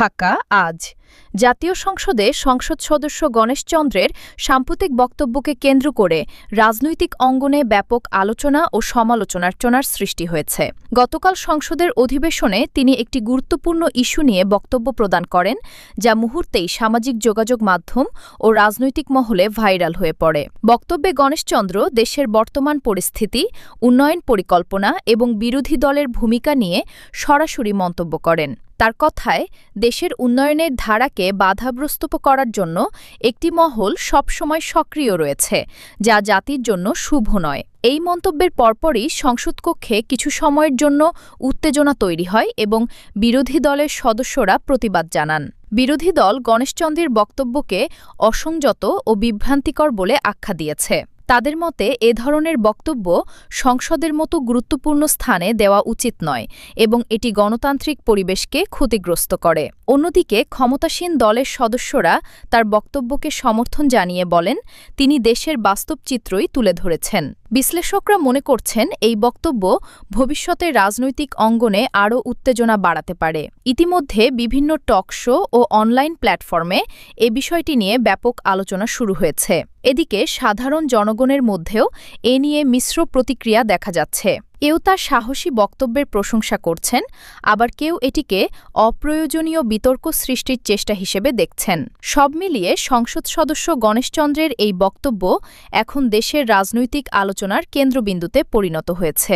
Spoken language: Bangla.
ঢাকা আজ জাতীয় সংসদে সংসদ সদস্য গণেশ চন্দ্রের সাম্প্রতিক বক্তব্যকে কেন্দ্র করে রাজনৈতিক অঙ্গনে ব্যাপক আলোচনা ও সমালোচনার সৃষ্টি হয়েছে। গতকাল সংসদের অধিবেশনে তিনি একটি গুরুত্বপূর্ণ ইস্যু নিয়ে বক্তব্য প্রদান করেন, যা মুহূর্তেই সামাজিক যোগাযোগ মাধ্যম ও রাজনৈতিক মহলে ভাইরাল হয়ে পড়ে। বক্তব্যে গণেশ চন্দ্র দেশের বর্তমান পরিস্থিতি, উন্নয়ন পরিকল্পনা এবং বিরোধী দলের ভূমিকা নিয়ে সরাসরি মন্তব্য করেন। তার কথায়, দেশের উন্নয়নের ধারাকে বাধাগ্রস্ত করার জন্য একটি মহল সবসময় সক্রিয় রয়েছে, যা জাতির জন্য শুভ নয়। এই মন্তব্যের পরপরই সংসদকক্ষে কিছু সময়ের জন্য উত্তেজনা তৈরি হয় এবং বিরোধী দলের সদস্যরা প্রতিবাদ জানান। বিরোধী দল গণেশচন্দ্রের বক্তব্যকে অসংযত ও বিভ্রান্তিকর বলে আখ্যা দিয়েছে। তাদের মতে এ ধরনের বক্তব্য সংসদের মতো গুরুত্বপূর্ণ স্থানে দেওয়া উচিত নয় এবং এটি গণতান্ত্রিক পরিবেশকে ক্ষতিগ্রস্ত করে। অন্যদিকে ক্ষমতাসীন দলের সদস্যরা তার বক্তব্যকে সমর্থন জানিয়ে বলেন, তিনি দেশের বাস্তব চিত্রই তুলে ধরেছেন। বিশ্লেষকরা মনে করছেন, এই বক্তব্য ভবিষ্যতে রাজনৈতিক অঙ্গনে আরও উত্তেজনা বাড়াতে পারে। ইতিমধ্যে বিভিন্ন টক শো ও অনলাইন প্ল্যাটফর্মে এ বিষয়টি নিয়ে ব্যাপক আলোচনা শুরু হয়েছে। এদিকে সাধারণ জনগণের মধ্যেও এ নিয়ে মিশ্র প্রতিক্রিয়া দেখা যাচ্ছে। কেউ তার সাহসী বক্তব্যের প্রশংসা করছেন, আবার কেউ এটিকে অপ্রয়োজনীয় বিতর্ক সৃষ্টির চেষ্টা হিসেবে দেখছেন। সব মিলিয়ে সংসদ সদস্য গণেশ চন্দ্রের এই বক্তব্য এখন দেশের রাজনৈতিক আলোচনার কেন্দ্রবিন্দুতে পরিণত হয়েছে।